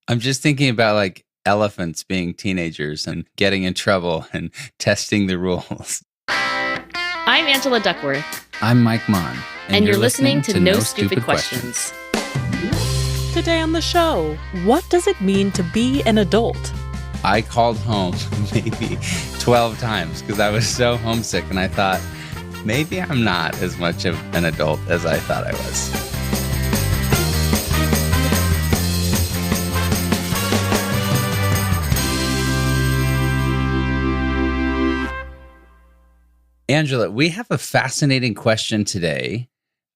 I'm just thinking about like elephants being teenagers and getting in trouble and testing the rules. I'm Angela Duckworth. I'm Mike Maughan. And you're listening to No Stupid Questions. Today on the show, what does it mean to be an adult? I called home maybe 12 times because I was so homesick, and I thought, maybe I'm not as much of an adult as I thought I was. Angela, we have a fascinating question today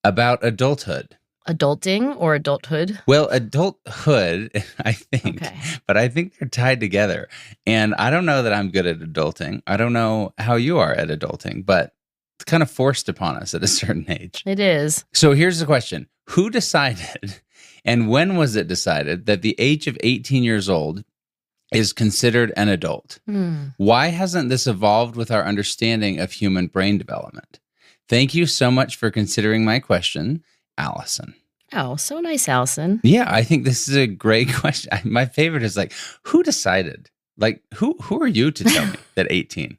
about adulthood. Adulting or adulthood? Well, adulthood, I think, Okay. But I think they're tied together. And I don't know that I'm good at adulting. I don't know how you are at adulting, but it's kind of forced upon us at a certain age. It is. So here's the question. Who decided, and when was it decided, that the age of 18 years old is considered an adult? Why hasn't this evolved with our understanding of human brain development? Thank you so much for considering my question, Allison. Oh, so nice, Allison. Yeah, I think this is a great question. My favorite is like, who decided? Like, who are you to tell me that 18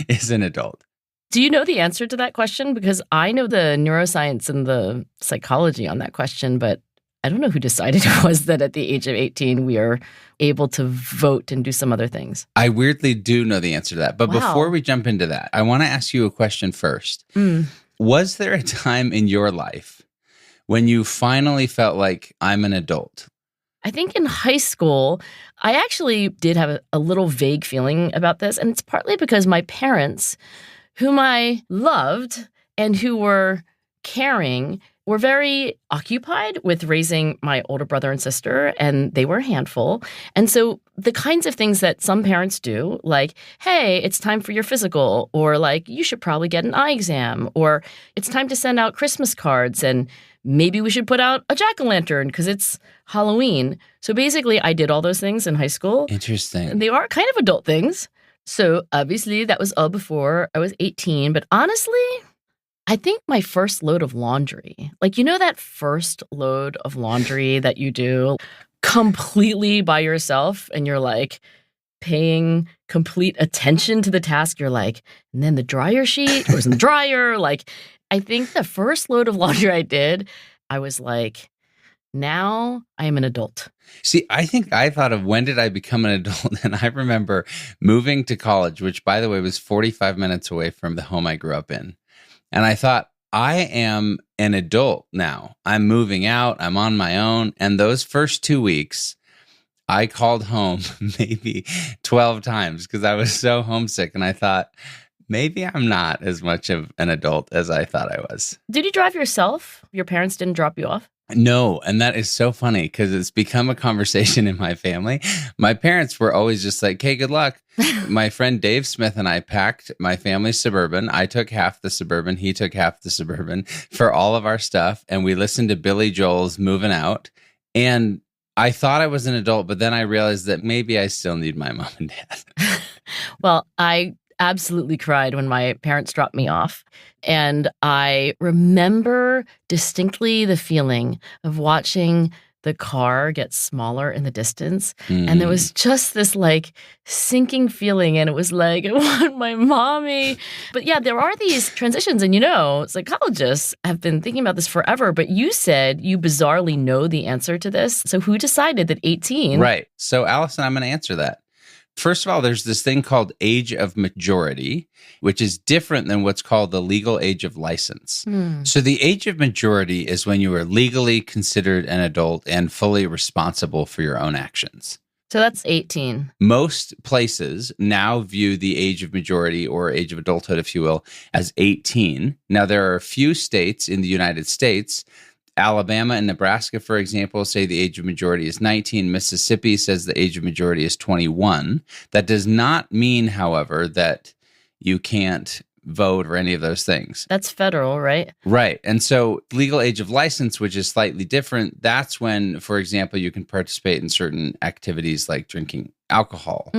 is an adult? Do you know the answer to that question? Because I know the neuroscience and the psychology on that question, but I don't know who decided it was that at the age of 18, we are able to vote and do some other things. I weirdly do know the answer to that. But Wow. before we jump into that, I want to ask you a question first. Was there a time in your life when you finally felt like I'm an adult? I think in high school, I actually did have a little vague feeling about this. And it's partly because my parents, whom I loved and who were caring, were very occupied with raising my older brother and sister, and they were a handful. And so the kinds of things that some parents do, like, hey, it's time for your physical, or like, you should probably get an eye exam, or it's time to send out Christmas cards, and maybe we should put out a jack-o'-lantern because it's Halloween. So basically, I did all those things in high school. Interesting. And they are kind of adult things. So obviously, that was all before I was 18. But honestly, I think my first load of laundry, like, you know, that first load of laundry that you do completely by yourself and you're like paying complete attention to the task. You're like, and then the dryer sheet goes in the dryer. Like, I think the first load of laundry I did, I was like, now I am an adult. See, I think I thought of when did I become an adult? And I remember moving to college, which, by the way, was 45 minutes away from the home I grew up in. And I thought, I am an adult now. I'm moving out. I'm on my own. And those first 2 weeks, I called home maybe 12 times because I was so homesick. And I thought, maybe I'm not as much of an adult as I thought I was. Did you drive yourself? Your parents didn't drop you off? No, and that is so funny because it's become a conversation in my family. My parents were always just like, "Okay, good luck." My friend Dave Smith and I packed my family's Suburban. I took half the Suburban. He took half the Suburban for all of our stuff. And we listened to Billy Joel's Moving Out. And I thought I was an adult, but then I realized that maybe I still need my mom and dad. Well, I absolutely cried when my parents dropped me off. And I remember distinctly the feeling of watching the car get smaller in the distance. And there was just this like sinking feeling. And it was like, I want my mommy. But yeah, there are these transitions. And you know, psychologists have been thinking about this forever. But you said you bizarrely know the answer to this. So who decided that 18? Right. So Allison, I'm going to answer that. First of all, there's this thing called age of majority, which is different than what's called the legal age of license. So the age of majority is when you are legally considered an adult and fully responsible for your own actions. So that's 18. Most places now view the age of majority, or age of adulthood, if you will, as 18. Now, there are a few states in the United States, Alabama and Nebraska, for example, say the age of majority is 19. Mississippi says the age of majority is 21. That does not mean, however, that you can't vote or any of those things. That's federal, right? Right. And so legal age of license, which is slightly different, that's when, for example, you can participate in certain activities like drinking alcohol.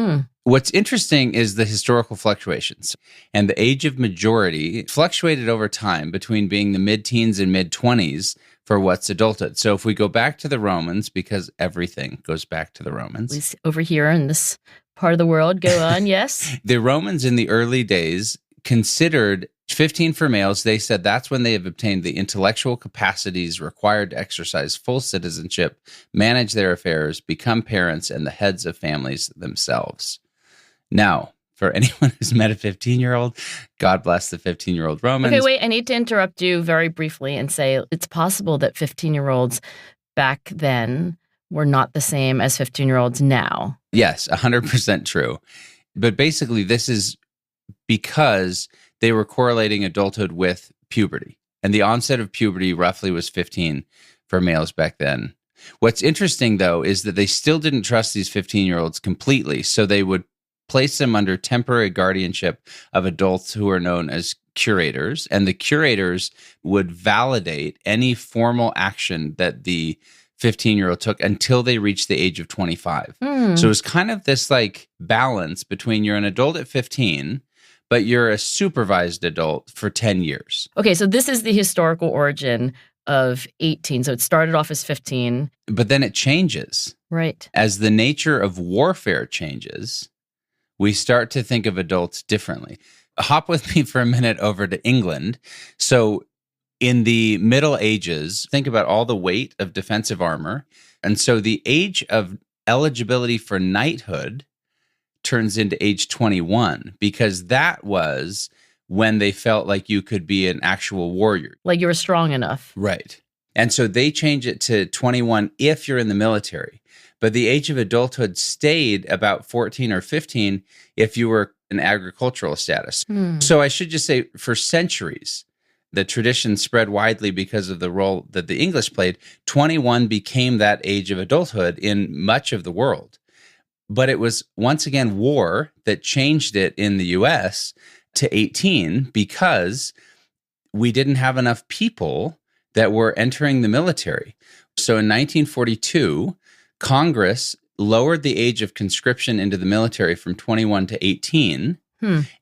What's interesting is the historical fluctuations. And the age of majority fluctuated over time between being the mid-teens and mid-20s for what's adulthood. So if we go back to the Romans, because everything goes back to the Romans. At least over here in this part of the world, go on, yes. The Romans in the early days considered 15 for males. They said that's when they have obtained the intellectual capacities required to exercise full citizenship, manage their affairs, become parents, and the heads of families themselves. Now, for anyone who's met a 15-year-old, God bless the 15-year-old Romans. Okay, wait, I need to interrupt you very briefly and say it's possible that 15-year-olds back then were not the same as 15-year-olds now. Yes, 100% true. But basically, this is because they were correlating adulthood with puberty. And the onset of puberty roughly was 15 for males back then. What's interesting, though, is that they still didn't trust these 15-year-olds completely. So they would place them under temporary guardianship of adults who are known as curators. And the curators would validate any formal action that the 15-year-old took until they reached the age of 25. So it was kind of this like balance between you're an adult at 15, but you're a supervised adult for 10 years. Okay, so this is the historical origin of 18. So it started off as 15. But then it changes. Right. As the nature of warfare changes, we start to think of adults differently. Hop with me for a minute over to England. So in the Middle Ages, think about all the weight of defensive armor. And so the age of eligibility for knighthood turns into age 21, because that was when they felt like you could be an actual warrior. Like you were strong enough. Right. And so they change it to 21 if you're in the military. But the age of adulthood stayed about 14 or 15 if you were an agricultural status. So I should just say, for centuries, the tradition spread widely because of the role that the English played. 21 became that age of adulthood in much of the world. But it was, once again, war that changed it in the US to 18 because we didn't have enough people that were entering the military. So in 1942, Congress lowered the age of conscription into the military from 21 to 18.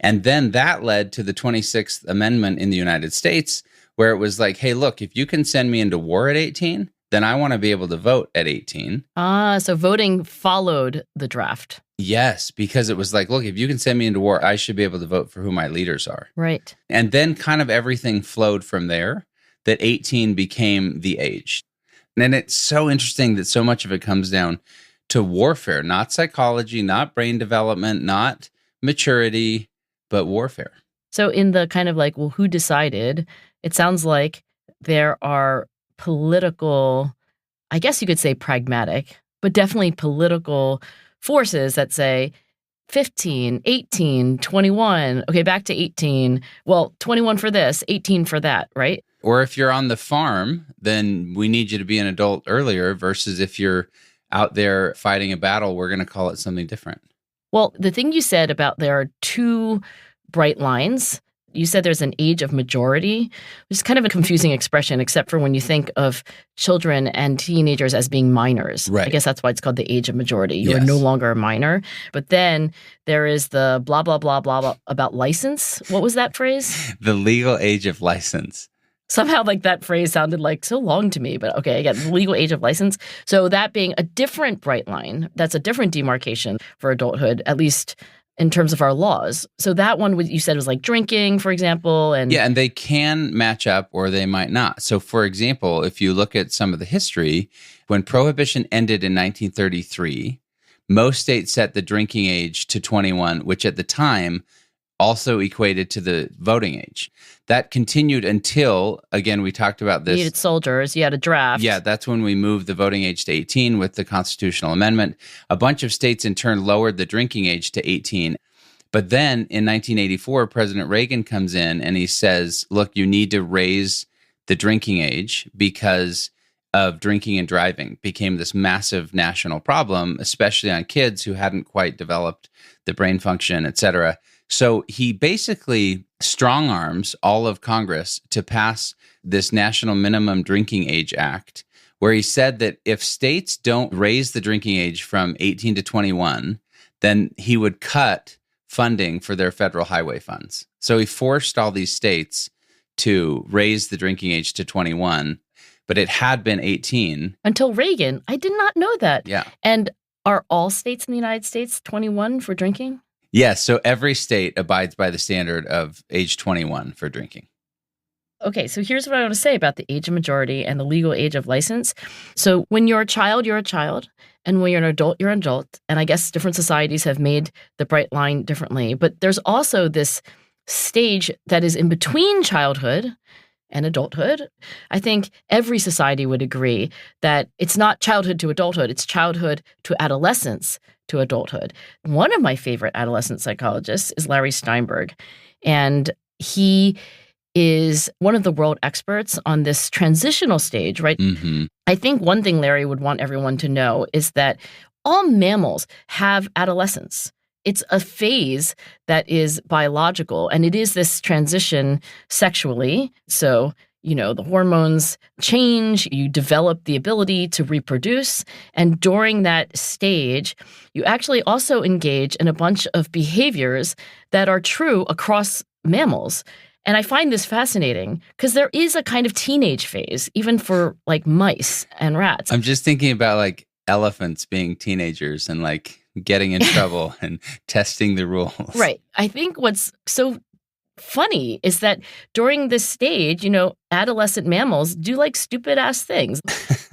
And then that led to the 26th Amendment in the United States, where it was like, hey, look, if you can send me into war at 18, then I want to be able to vote at 18. So voting followed the draft. Yes, because it was like, look, if you can send me into war, I should be able to vote for who my leaders are. Right. And then kind of everything flowed from there, that 18 became the age. And it's so interesting that so much of it comes down to warfare, not psychology, not brain development, not maturity, but warfare. So in the kind of like, well, who decided? It sounds like there are political, I guess you could say pragmatic, but definitely political forces that say 15, 18, 21. Okay, back to 18. Well, 21 for this, 18 for that, right? Or if you're on the farm, then we need you to be an adult earlier, versus if you're out there fighting a battle, we're going to call it something different. Well, the thing you said about there are two bright lines. You said there's an age of majority, which is kind of a confusing expression, except for when you think of children and teenagers as being minors. Right. I guess that's why it's called the age of majority. You are Yes. no longer a minor. But then there is the blah, blah, blah, blah, blah about license. What was that phrase? The legal age of license. Somehow like that phrase sounded like so long to me, but okay, again, legal age of license. So that being a different bright line, that's a different demarcation for adulthood, at least in terms of our laws. So that one you said was like drinking, for example. And Yeah, and they can match up or they might not. So for example, if you look at some of the history, when Prohibition ended in 1933, most states set the drinking age to 21, which at the time also equated to the voting age. That continued until, again, we talked about this. you needed soldiers, you had a draft. Yeah, that's when we moved the voting age to 18 with the constitutional amendment. A bunch of states in turn lowered the drinking age to 18. But then in 1984, President Reagan comes in and he says, look, you need to raise the drinking age because of drinking and driving became this massive national problem, especially on kids who hadn't quite developed the brain function, et cetera. So he basically strong arms all of Congress to pass this National Minimum Drinking Age Act, where he said that if states don't raise the drinking age from 18 to 21, then he would cut funding for their federal highway funds. So he forced all these states to raise the drinking age to 21. but it had been 18. Until Reagan. I did not know that. Yeah. And are all states in the United States 21 for drinking? Yes. So every state abides by the standard of age 21 for drinking. Okay, so here's what I want to say about the age of majority and the legal age of license. So when you're a child, you're a child. And when you're an adult, you're an adult. And I guess different societies have made the bright line differently. But there's also this stage that is in between childhood and adulthood. I think every society would agree that it's not childhood to adulthood, it's childhood to adolescence to adulthood. One of my favorite adolescent psychologists is Larry Steinberg, and he is one of the world experts on this transitional stage, right? Mm-hmm. I think one thing Larry would want everyone to know is that all mammals have adolescence. It's a phase that is biological, and it is this transition sexually. So, the hormones change, you develop the ability to reproduce, and during that stage, you actually also engage in a bunch of behaviors that are true across mammals. And I find this fascinating because there is a kind of teenage phase, even for like mice and rats. I'm just thinking about like elephants being teenagers and like getting in trouble and testing the rules. Right. I think what's so funny is that during this stage, adolescent mammals do like stupid ass things,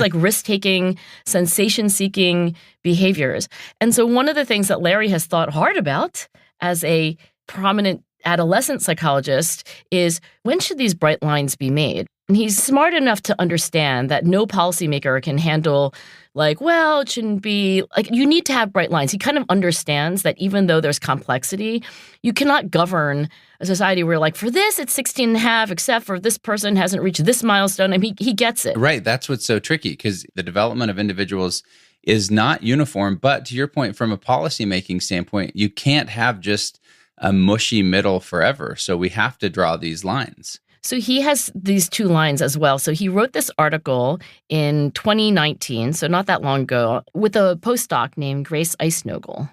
like risk-taking, sensation-seeking behaviors. And so one of the things that Larry has thought hard about as a prominent adolescent psychologist is, when should these bright lines be made? And he's smart enough to understand that no policymaker can handle it shouldn't be, you need to have bright lines. He kind of understands that even though there's complexity, you cannot govern a society where for this, it's 16 and a half, except for this person hasn't reached this milestone. I mean, he gets it. Right. That's what's so tricky, because the development of individuals is not uniform. But to your point, from a policymaking standpoint, you can't have just a mushy middle forever. So we have to draw these lines. So he has these two lines as well. So he wrote this article in 2019, so not that long ago, with a postdoc named Grace Eisnogel.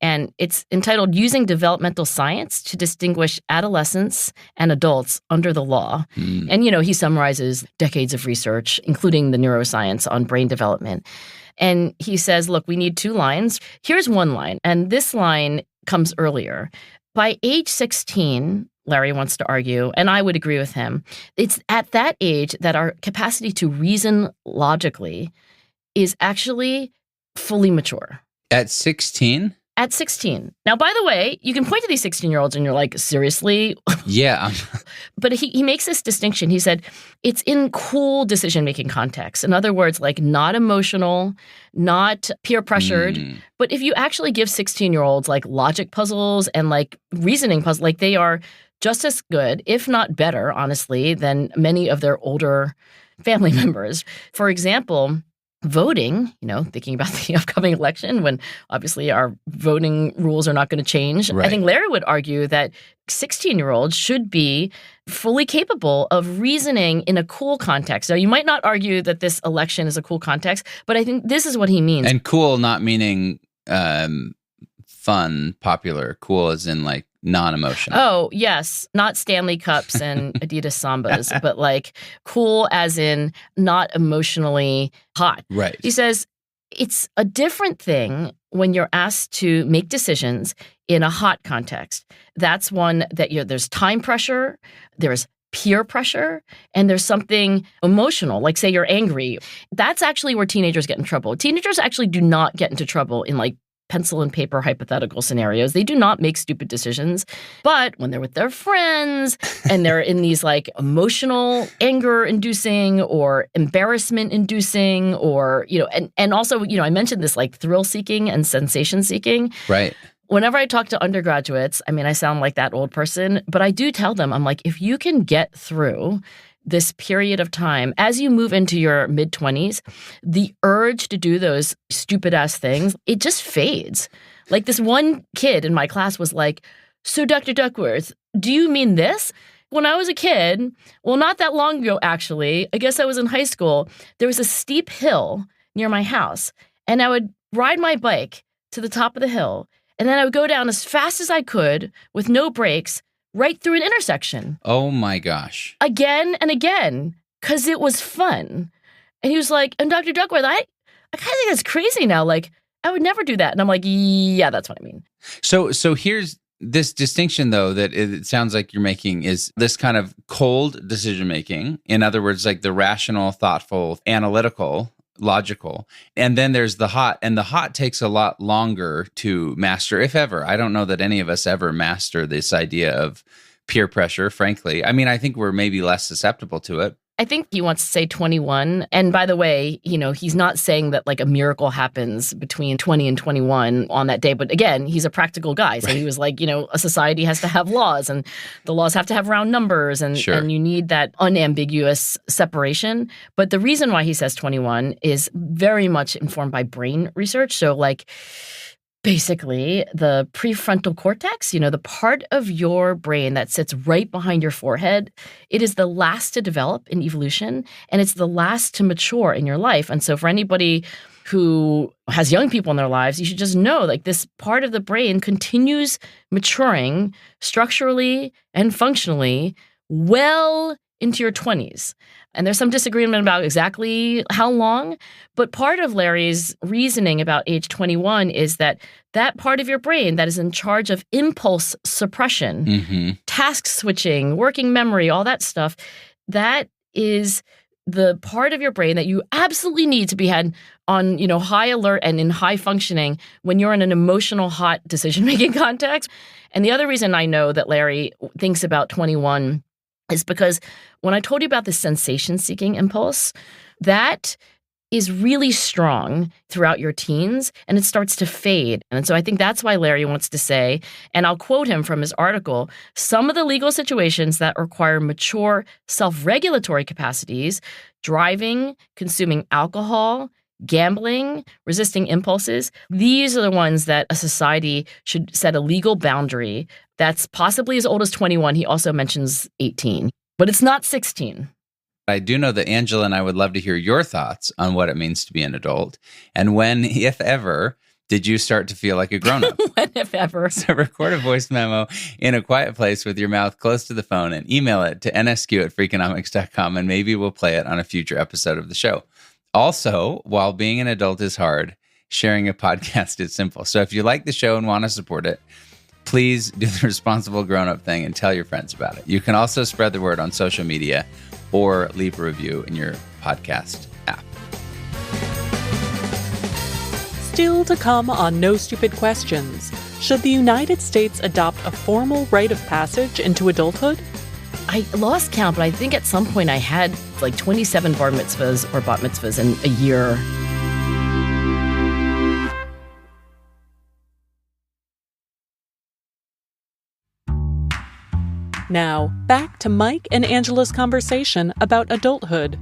And it's entitled Using Developmental Science to Distinguish Adolescents and Adults Under the Law. Mm. And, he summarizes decades of research, including the neuroscience on brain development. And he says, look, we need two lines. Here's one line. And this line comes earlier. By age 16, Larry wants to argue, and I would agree with him, it's at that age that our capacity to reason logically is actually fully mature. At 16? At 16. Now, by the way, you can point to these 16-year-olds and you're like, seriously? Yeah. But he makes this distinction. He said, it's in cool decision-making context. In other words, not emotional, not peer-pressured. But if you actually give 16-year-olds logic puzzles and reasoning puzzles, they are just as good, if not better, honestly, than many of their older family members. For example, voting, thinking about the upcoming election when obviously our voting rules are not going to change. Right. I think Larry would argue that 16-year-olds should be fully capable of reasoning in a cool context. Now, you might not argue that this election is a cool context, but I think this is what he means. And cool not meaning fun, popular. Cool as in non-emotional. Oh, yes. Not Stanley Cups and Adidas Sambas, but cool as in not emotionally hot. Right. He says it's a different thing when you're asked to make decisions in a hot context. That's one that there's time pressure, there's peer pressure, and there's something emotional, say you're angry. That's actually where teenagers get in trouble. Teenagers actually do not get into trouble in pencil and paper hypothetical scenarios. They do not make stupid decisions. But when they're with their friends and they're in these emotional anger-inducing or embarrassment-inducing or, and also, I mentioned this thrill-seeking and sensation-seeking. Right. Whenever I talk to undergraduates, I sound like that old person, but I do tell them, I'm if you can get through this period of time, as you move into your mid-20s, the urge to do those stupid-ass things, it just fades. This one kid in my class was so Dr. Duckworth, do you mean this? When I was a kid, well, not that long ago, actually, I guess I was in high school, there was a steep hill near my house, and I would ride my bike to the top of the hill, and then I would go down as fast as I could with no brakes, right through an intersection. Oh my gosh. Again and again, because it was fun. And he was like, and Dr. Duckworth, I kind of think that's crazy now. Like, I would never do that. And I'm like, yeah, that's what I mean. So here's this distinction, though, that it sounds like you're making is this kind of cold decision making. In other words, like the rational, thoughtful, analytical, logical. And then there's the hot, and the hot takes a lot longer to master, if ever. I don't know that any of us ever master this idea of peer pressure, frankly. I mean, I think we're maybe less susceptible to it. I think he wants to say 21. And by the way, he's not saying that like a miracle happens between 20 and 21 on that day. But again, he's a practical guy. So he was like, a society has to have laws, and the laws have to have round numbers, and you need that unambiguous separation. But the reason why he says 21 is very much informed by brain research. So like, basically, the prefrontal cortex, the part of your brain that sits right behind your forehead, it is the last to develop in evolution, and it's the last to mature in your life. And so for anybody who has young people in their lives, you should just know, like, this part of the brain continues maturing structurally and functionally well into your 20s. And there's some disagreement about exactly how long, but part of Larry's reasoning about age 21 is that part of your brain that is in charge of impulse suppression, task switching, working memory, all that stuff, that is the part of your brain that you absolutely need to be had on, high alert and in high functioning when you're in an emotional, hot decision-making context. And the other reason I know that Larry thinks about 21 is because when I told you about the sensation-seeking impulse, that is really strong throughout your teens, and it starts to fade. And so I think that's why Larry wants to say, and I'll quote him from his article, some of the legal situations that require mature self-regulatory capacities, driving, consuming alcohol, gambling, resisting impulses, these are the ones that a society should set a legal boundary that's possibly as old as 21. He also mentions 18, but it's not 16. I do know that Angela and I would love to hear your thoughts on what it means to be an adult. And when, if ever, did you start to feel like a grown-up? When, if ever. So record a voice memo in a quiet place with your mouth close to the phone and email it to nsq@freakonomics.com, and maybe we'll play it on a future episode of the show. Also, while being an adult is hard, sharing a podcast is simple. So if you like the show and want to support it, please do the responsible grown-up thing and tell your friends about it. You can also spread the word on social media or leave a review in your podcast app. Still to come on No Stupid Questions. Should the United States adopt a formal rite of passage into adulthood? I lost count, but I think at some point I had like 27 bar mitzvahs or bat mitzvahs in a year. Now, back to Mike and Angela's conversation about adulthood.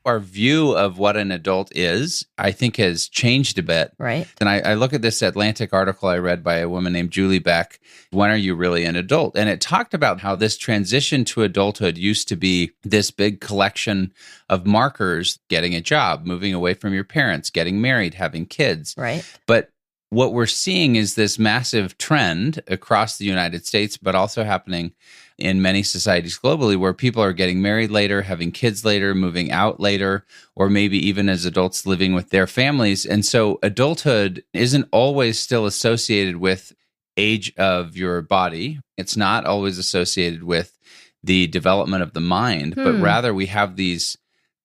Our view of what an adult is, I think, has changed a bit. Right. And I look at this Atlantic article I read by a woman named Julie Beck, When Are You Really an Adult? And it talked about how this transition to adulthood used to be this big collection of markers: getting a job, moving away from your parents, getting married, having kids. Right. But what we're seeing is this massive trend across the United States, but also happening in many societies globally, where people are getting married later, having kids later, moving out later, or maybe even as adults living with their families. And so adulthood isn't always still associated with age of your body. It's not always associated with the development of the mind, but rather we have these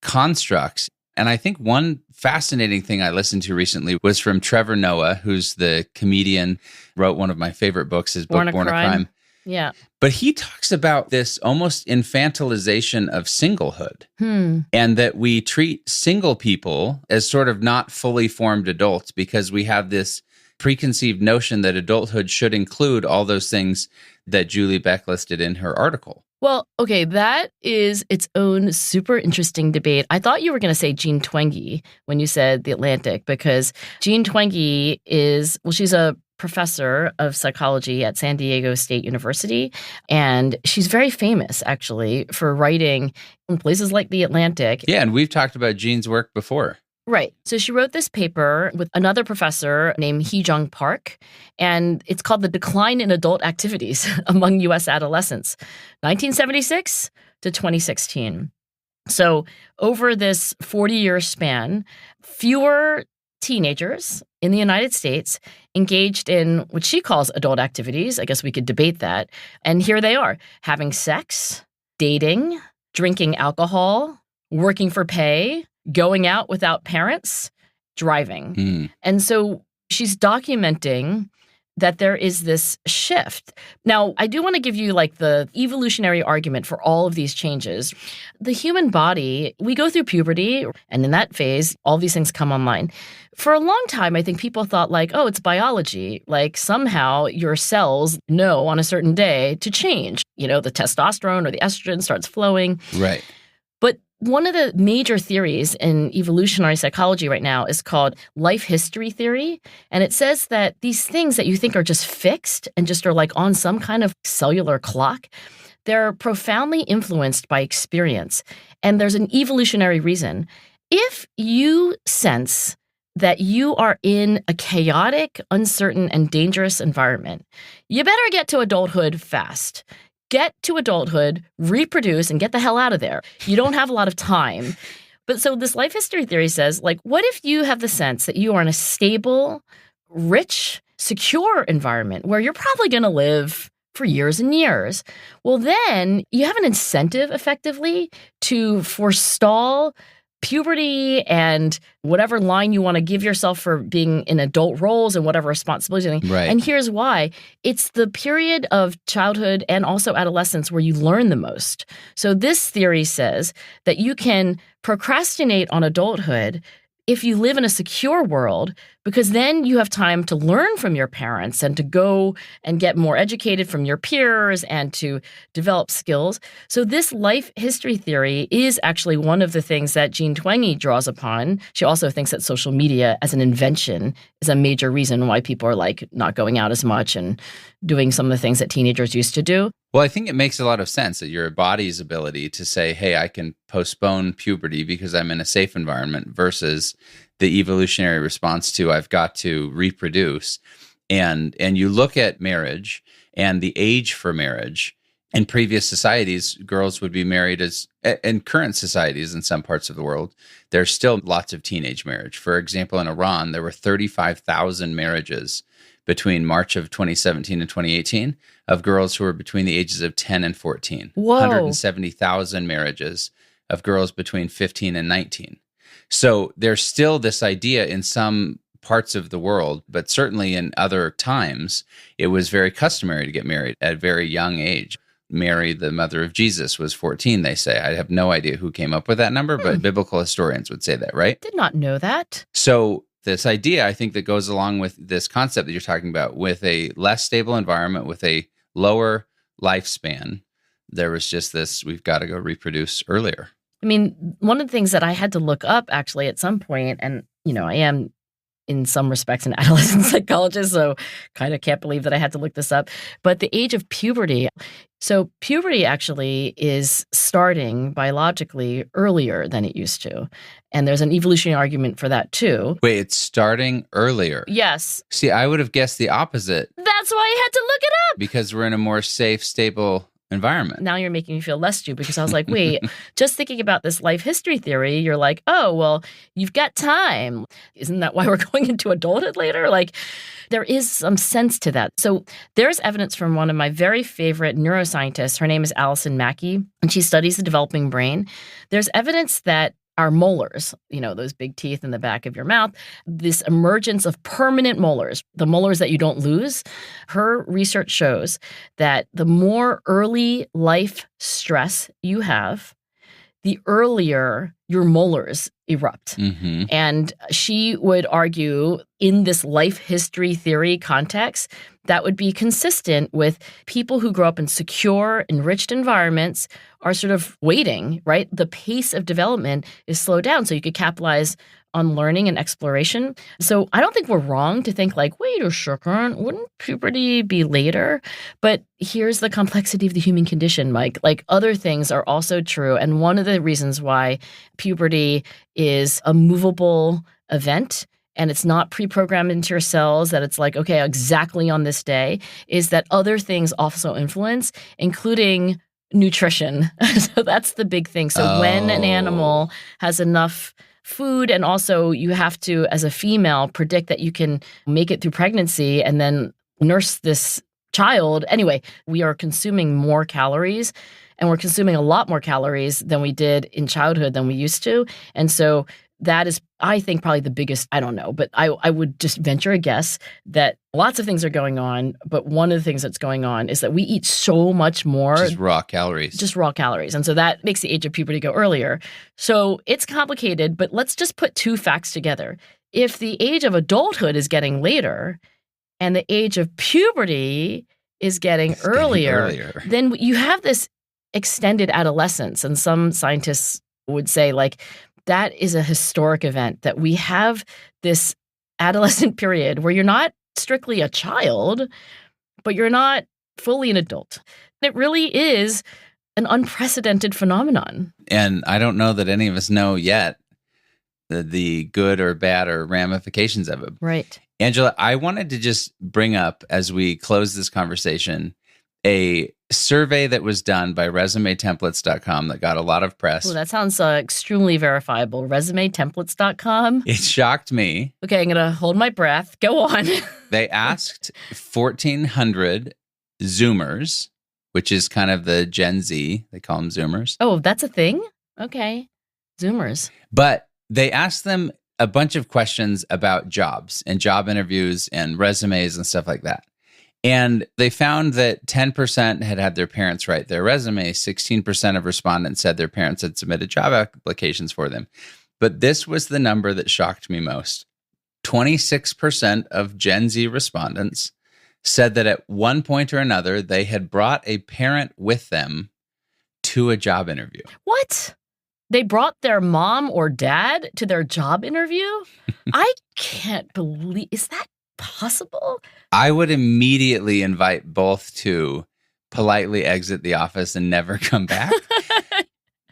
constructs. And I think one fascinating thing I listened to recently was from Trevor Noah, who's the comedian, wrote one of my favorite books, his book, Born a Crime. Yeah. But he talks about this almost infantilization of singlehood, and that we treat single people as sort of not fully formed adults because we have this preconceived notion that adulthood should include all those things that Julie Beck listed in her article. Well, okay, that is its own super interesting debate. I thought you were going to say Jean Twenge when you said The Atlantic, because Jean Twenge is, well, she's a professor of psychology at San Diego State University, and she's very famous, actually, for writing in places like The Atlantic. Yeah, and we've talked about Jean's work before. Right. So she wrote this paper with another professor named Hee-Jung Park, and it's called The Decline in Adult Activities Among U.S. Adolescents, 1976 to 2016. So over this 40-year span, fewer teenagers in the United States engaged in what she calls adult activities. I guess we could debate that. And here they are, having sex, dating, drinking alcohol, working for pay, going out without parents, driving. And so she's documenting that there is this shift. Now, I do want to give you like the evolutionary argument for all of these changes. The human body, we go through puberty, and in that phase, all these things come online. For a long time, I think people thought like, oh, it's biology. Like somehow your cells know on a certain day to change. You know, the testosterone or the estrogen starts flowing. Right. But one of the major theories in evolutionary psychology right now is called life history theory. And it says that these things that you think are just fixed and just are like on some kind of cellular clock, they're profoundly influenced by experience. And there's an evolutionary reason. If you sense that you are in a chaotic, uncertain, and dangerous environment, you better get to adulthood fast. Get to adulthood, reproduce, and get the hell out of there. You don't have a lot of time. But so this life history theory says, like, what if you have the sense that you are in a stable, rich, secure environment where you're probably going to live for years and years? Well, then you have an incentive, effectively, to forestall puberty and whatever line you want to give yourself for being in adult roles and whatever responsibilities. Right. And here's why. It's the period of childhood and also adolescence where you learn the most. So this theory says that you can procrastinate on adulthood if you live in a secure world, because then you have time to learn from your parents and to go and get more educated from your peers and to develop skills. So this life history theory is actually one of the things that Jean Twenge draws upon. She also thinks that social media as an invention is a major reason why people are like not going out as much and doing some of the things that teenagers used to do. Well, I think it makes a lot of sense that your body's ability to say, hey, I can postpone puberty because I'm in a safe environment versus the evolutionary response to I've got to reproduce. And you look at marriage and the age for marriage. In previous societies, girls would be married as, in current societies in some parts of the world, there's still lots of teenage marriage. For example, in Iran, there were 35,000 marriages between March of 2017 and 2018 of girls who were between the ages of 10 and 14. Whoa. 170,000 marriages of girls between 15 and 19. So there's still this idea in some parts of the world, but certainly in other times, it was very customary to get married at a very young age. Mary, the mother of Jesus, was 14, they say. I have no idea who came up with that number, but biblical historians would say that, right? Did not know that. So this idea, I think, that goes along with this concept that you're talking about, with a less stable environment, with a lower lifespan, there was just this, we've got to go reproduce earlier. I mean, one of the things that I had to look up actually at some point, and, you know, I am in some respects an adolescent psychologist, so kind of can't believe that I had to look this up, but the age of puberty. So puberty actually is starting biologically earlier than it used to. And there's an evolutionary argument for that too. Wait, it's starting earlier? Yes. See, I would have guessed the opposite. That's why I had to look it up. Because we're in a more safe, stable environment. Now you're making me feel less stupid because I was like, wait, just thinking about this life history theory, you're like, oh, well, you've got time. Isn't that why we're going into adulthood later? Like, there is some sense to that. So there's evidence from one of my very favorite neuroscientists. Her name is Alison Mackey, and she studies the developing brain. There's evidence that our molars, you know, those big teeth in the back of your mouth, this emergence of permanent molars, the molars that you don't lose, her research shows that the more early life stress you have, the earlier your molars erupt. Mm-hmm. And she would argue in this life history theory context, that would be consistent with people who grow up in secure, enriched environments are sort of waiting, right? The pace of development is slowed down so you could capitalize on learning and exploration. So I don't think we're wrong to think like, wait a second, wouldn't puberty be later? But here's the complexity of the human condition, Mike. Like other things are also true. And one of the reasons why puberty is a movable event and it's not pre-programmed into your cells, that it's like, okay, exactly on this day, is that other things also influence, including nutrition. So that's the big thing. So when an animal has enough food, and also you have to, as a female, predict that you can make it through pregnancy and then nurse this child. Anyway, we are consuming more calories, and we're consuming a lot more calories than we did in childhood than we used to. And so that is, I think, probably the biggest, I don't know, but I would just venture a guess that lots of things are going on. But one of the things that's going on is that we eat so much more. Just raw calories. Just raw calories. And so that makes the age of puberty go earlier. So it's complicated, but let's just put two facts together. If the age of adulthood is getting later and the age of puberty is getting earlier, then you have this extended adolescence. And some scientists would say, like, that is a historic event, that we have this adolescent period where you're not strictly a child, but you're not fully an adult. It really is an unprecedented phenomenon. And I don't know that any of us know yet the good or bad or ramifications of it. Right. Angela, I wanted to just bring up, as we close this conversation, a survey that was done by resumetemplates.com that got a lot of press. Oh, that sounds extremely verifiable. Resumetemplates.com. It shocked me. Okay, I'm going to hold my breath. Go on. They asked 1,400 Zoomers, which is kind of the Gen Z. They call them Zoomers. Oh, that's a thing? Okay. Zoomers. But they asked them a bunch of questions about jobs and job interviews and resumes and stuff like that. And they found that 10% had had their parents write their resume. 16% of respondents said their parents had submitted job applications for them. But this was the number that shocked me most. 26% of Gen Z respondents said that at one point or another, they had brought a parent with them to a job interview. What? They brought their mom or dad to their job interview? I can't believe, is that possible? I would immediately invite both to politely exit the office and never come back.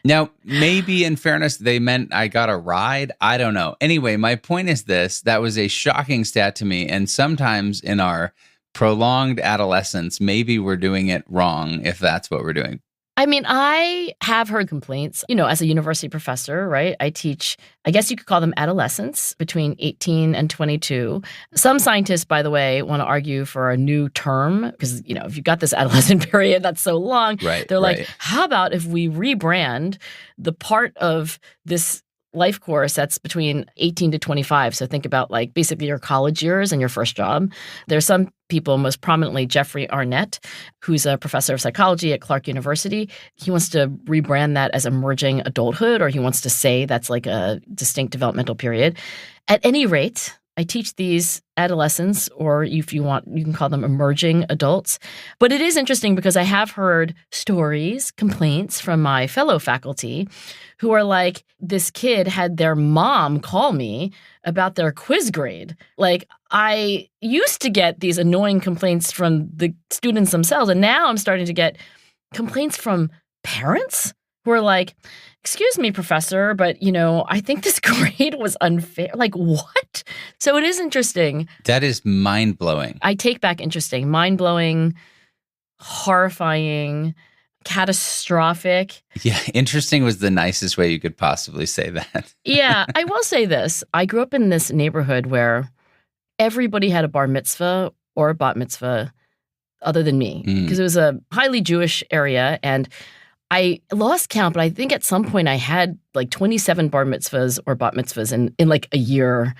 Now, maybe in fairness, they meant I got a ride. I don't know. Anyway, my point is this. That was a shocking stat to me. And sometimes in our prolonged adolescence, maybe we're doing it wrong if that's what we're doing. I mean, I have heard complaints, as a university professor, right? I teach, I guess you could call them adolescents between 18 and 22. Some scientists, by the way, want to argue for a new term because, if you've got this adolescent period that's so long, they're like, how about if we rebrand the part of this life course that's between 18 to 25. So think about like basically your college years and your first job. There's some people, most prominently Jeffrey Arnett, who's a professor of psychology at Clark University. He wants to rebrand that as emerging adulthood, or he wants to say that's like a distinct developmental period. At any rate, I teach these adolescents, or if you want, you can call them emerging adults. But it is interesting because I have heard stories, complaints from my fellow faculty who are like, this kid had their mom call me about their quiz grade. Like, I used to get these annoying complaints from the students themselves, and now I'm starting to get complaints from parents who are like, excuse me, professor, but, I think this grade was unfair. Like, what? So it is interesting. That is mind-blowing. I take back interesting. Mind-blowing, horrifying, catastrophic. Yeah, interesting was the nicest way you could possibly say that. Yeah, I will say this. I grew up in this neighborhood where everybody had a bar mitzvah or a bat mitzvah other than me, because it was a highly Jewish area, and I lost count, but I think at some point I had like 27 bar mitzvahs or bat mitzvahs in like a year.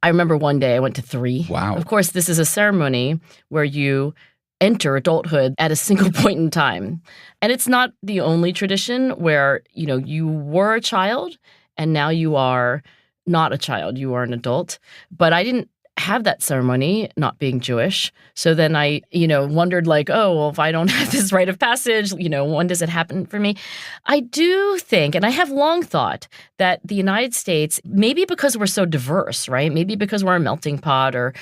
I remember one day I went to 3. Wow. Of course, this is a ceremony where you enter adulthood at a single point in time. And it's not the only tradition where, you were a child and now you are not a child, you are an adult. But I didn't have that ceremony, not being Jewish. So then I, wondered like, oh, well, if I don't have this rite of passage, when does it happen for me? I do think, and I have long thought, that the United States, maybe because we're so diverse, right? Maybe because we're a melting pot, or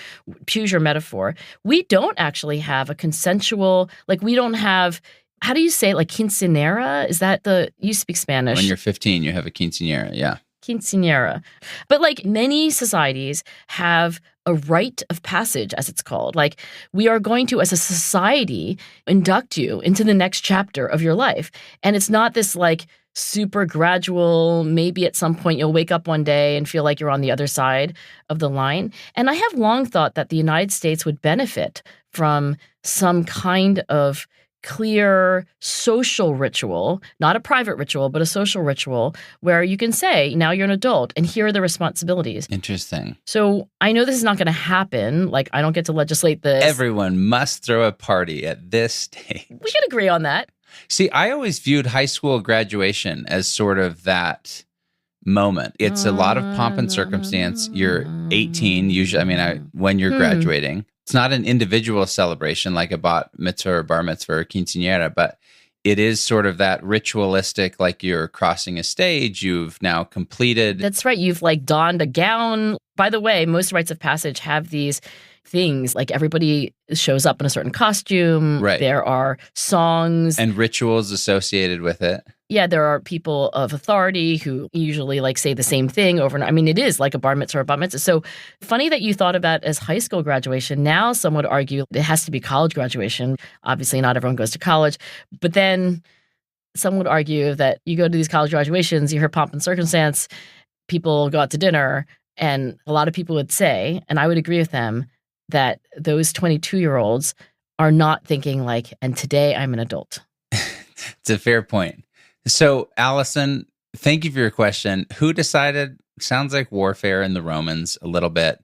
choose your metaphor, we don't actually have a consensual, like we don't have, how do you say it? Like quinceanera? Is that you speak Spanish? When you're 15, you have a quinceanera, yeah. Quinceanera. But like many societies have a rite of passage, as it's called. Like, we are going to, as a society, induct you into the next chapter of your life. And it's not this like super gradual, maybe at some point you'll wake up one day and feel like you're on the other side of the line. And I have long thought that the United States would benefit from some kind of clear social ritual, not a private ritual, but a social ritual where you can say, now you're an adult and here are the responsibilities. Interesting. So I know this is not going to happen. Like, I don't get to legislate this. Everyone must throw a party at this stage. We could agree on that. See, I always viewed high school graduation as sort of that moment. It's a lot of pomp and circumstance. You're 18, usually, when you're graduating. It's not an individual celebration like a bat mitzvah or bar mitzvah or quinceañera, but it is sort of that ritualistic, like you're crossing a stage, you've now completed. That's right. You've like donned a gown. By the way, most rites of passage have these things, like everybody shows up in a certain costume. Right. There are songs. And rituals associated with it. Yeah, there are people of authority who usually like say the same thing over and over. I mean, it is like a bar mitzvah or a bat mitzvah. So funny that you thought about it as high school graduation. Now some would argue it has to be college graduation. Obviously, not everyone goes to college. But then some would argue that you go to these college graduations, you hear pomp and circumstance, people go out to dinner, and a lot of people would say, and I would agree with them, that those 22-year-olds are not thinking like, and today I'm an adult. It's a fair point. So, Allison, thank you for your question. Who decided? Sounds like warfare in the Romans a little bit.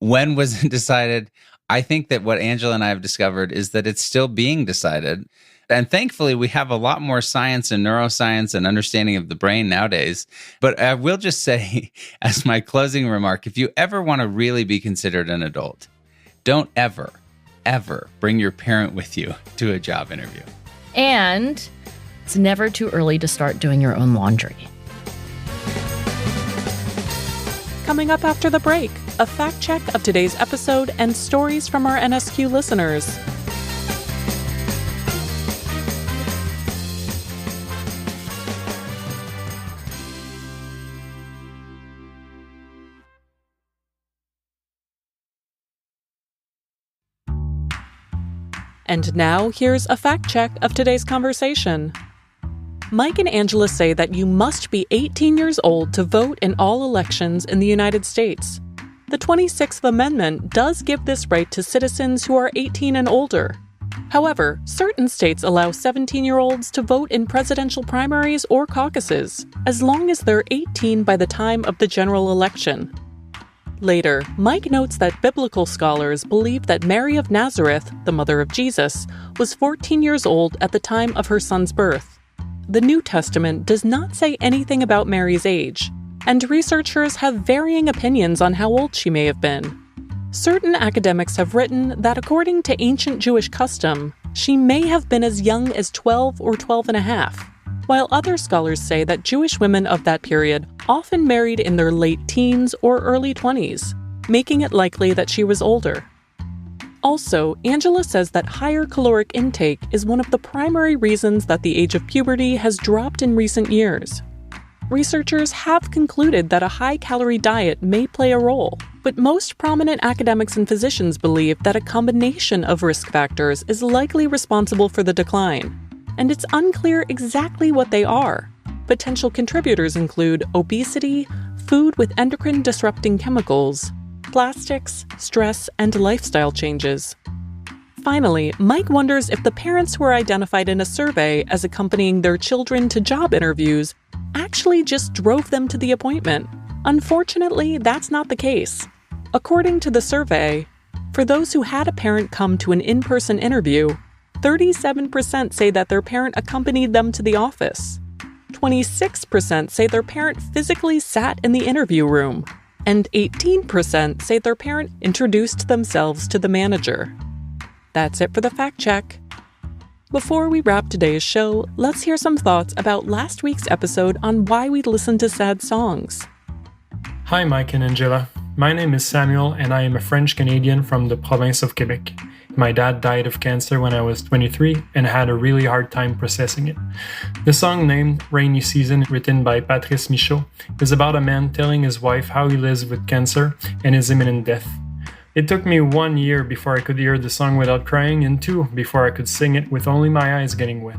When was it decided? I think that what Angela and I have discovered is that it's still being decided. And thankfully, we have a lot more science and neuroscience and understanding of the brain nowadays. But I will just say, as my closing remark, if you ever want to really be considered an adult, don't ever bring your parent with you to a job interview. And it's never too early to start doing your own laundry. Coming up after the break, a fact check of today's episode and stories from our NSQ listeners. And now, here's a fact check of today's conversation. Mike and Angela say that you must be 18 years old to vote in all elections in the United States. The 26th Amendment does give this right to citizens who are 18 and older. However, certain states allow 17-year-olds to vote in presidential primaries or caucuses, as long as they're 18 by the time of the general election. Later, Mike notes that biblical scholars believe that Mary of Nazareth, the mother of Jesus, was 14 years old at the time of her son's birth. The New Testament does not say anything about Mary's age, and researchers have varying opinions on how old she may have been. Certain academics have written that according to ancient Jewish custom, she may have been as young as 12 or 12 and a half, while other scholars say that Jewish women of that period often married in their late teens or early 20s, making it likely that she was older. Also, Angela says that higher caloric intake is one of the primary reasons that the age of puberty has dropped in recent years. Researchers have concluded that a high-calorie diet may play a role, but most prominent academics and physicians believe that a combination of risk factors is likely responsible for the decline, and it's unclear exactly what they are. Potential contributors include obesity, food with endocrine-disrupting chemicals, plastics, stress, and lifestyle changes. Finally, Mike wonders if the parents who are identified in a survey as accompanying their children to job interviews actually just drove them to the appointment. Unfortunately, that's not the case. According to the survey, for those who had a parent come to an in-person interview, 37% say that their parent accompanied them to the office. 26% say their parent physically sat in the interview room, and 18% say their parent introduced themselves to the manager. That's it for the fact check. Before we wrap today's show, let's hear some thoughts about last week's episode on why we listen to sad songs. Hi Mike and Angela. My name is Samuel and I am a French-Canadian from the province of Quebec. My dad died of cancer when I was 23 and had a really hard time processing it. The song named Rainy Season, written by Patrice Michaud, is about a man telling his wife how he lives with cancer and his imminent death. It took me 1 year before I could hear the song without crying, and 2 before I could sing it with only my eyes getting wet.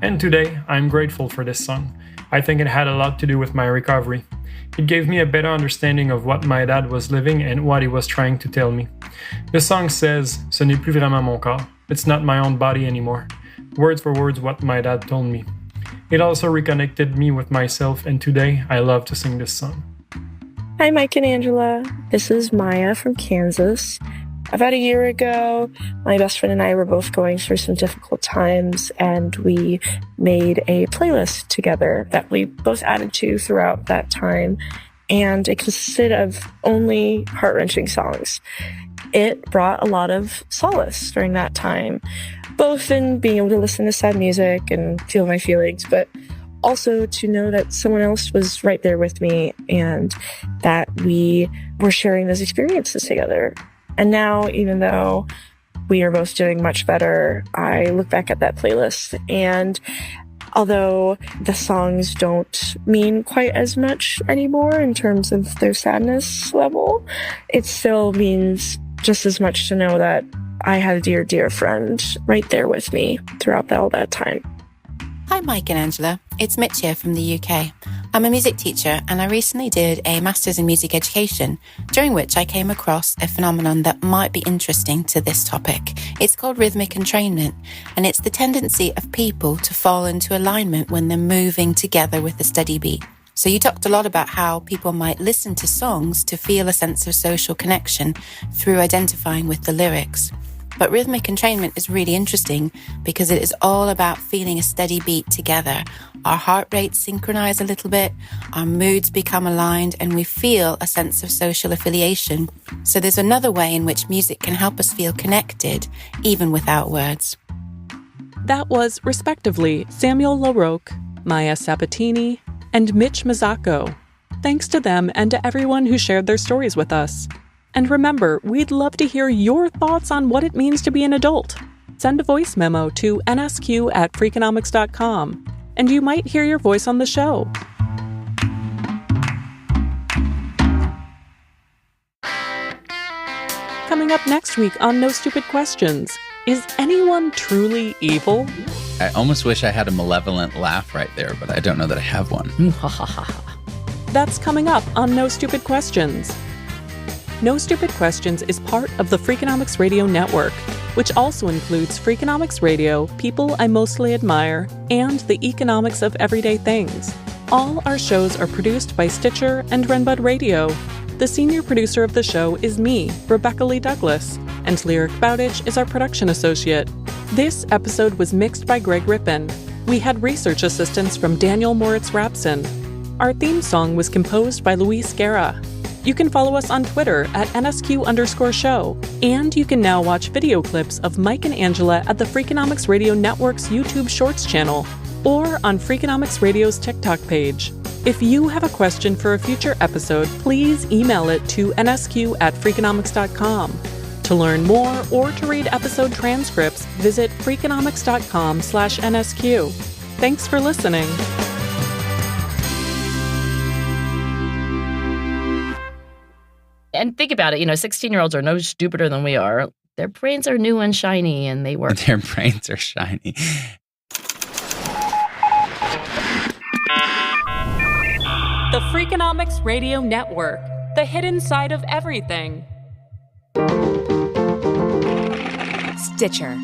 And today, I'm grateful for this song. I think it had a lot to do with my recovery. It gave me a better understanding of what my dad was living and what he was trying to tell me. The song says, "Ce n'est plus vraiment mon corps. It's not my own body anymore." Words for words what my dad told me. It also reconnected me with myself, and today I love to sing this song. Hi, Mike and Angela. This is Maya from Kansas. About a year ago, my best friend and I were both going through some difficult times, and we made a playlist together that we both added to throughout that time, and it consisted of only heart-wrenching songs. It brought a lot of solace during that time, both in being able to listen to sad music and feel my feelings, but also to know that someone else was right there with me and that we were sharing those experiences together. And now, even though we are both doing much better, I look back at that playlist, and although the songs don't mean quite as much anymore in terms of their sadness level, it still means just as much to know that I had a dear, dear friend right there with me throughout all that time. Hi, Mike and Angela. It's Mitch here from the UK. I'm a music teacher, and I recently did a Master's in Music Education, during which I came across a phenomenon that might be interesting to this topic. It's called rhythmic entrainment, and it's the tendency of people to fall into alignment when they're moving together with a steady beat. So you talked a lot about how people might listen to songs to feel a sense of social connection through identifying with the lyrics. But rhythmic entrainment is really interesting because it is all about feeling a steady beat together. Our heart rates synchronize a little bit, our moods become aligned, and we feel a sense of social affiliation. So there's another way in which music can help us feel connected, even without words. That was, respectively, Samuel LaRocque, Maya Sabatini, and Mitch Mazzacco. Thanks to them and to everyone who shared their stories with us. And remember, we'd love to hear your thoughts on what it means to be an adult. Send a voice memo to nsq@freakonomics.com, and you might hear your voice on the show. Coming up next week on No Stupid Questions, is anyone truly evil? I almost wish I had a malevolent laugh right there, but I don't know that I have one. That's coming up on No Stupid Questions. No Stupid Questions is part of the Freakonomics Radio Network, which also includes Freakonomics Radio, People I Mostly Admire, and The Economics of Everyday Things. All our shows are produced by Stitcher and Renbud Radio. The senior producer of the show is me, Rebecca Lee Douglas, and Lyric Bowditch is our production associate. This episode was mixed by Greg Rippin. We had research assistance from Daniel Moritz Rapson. Our theme song was composed by Luis Guerra. You can follow us on Twitter at @NSQ_show. And you can now watch video clips of Mike and Angela at the Freakonomics Radio Network's YouTube Shorts channel or on Freakonomics Radio's TikTok page. If you have a question for a future episode, please email it to nsq@freakonomics.com. To learn more or to read episode transcripts, visit freakonomics.com/NSQ. Thanks for listening. And think about it, 16-year-olds are no stupider than we are. Their brains are new and shiny, and they work. Their brains are shiny. The Freakonomics Radio Network, the hidden side of everything. Stitcher.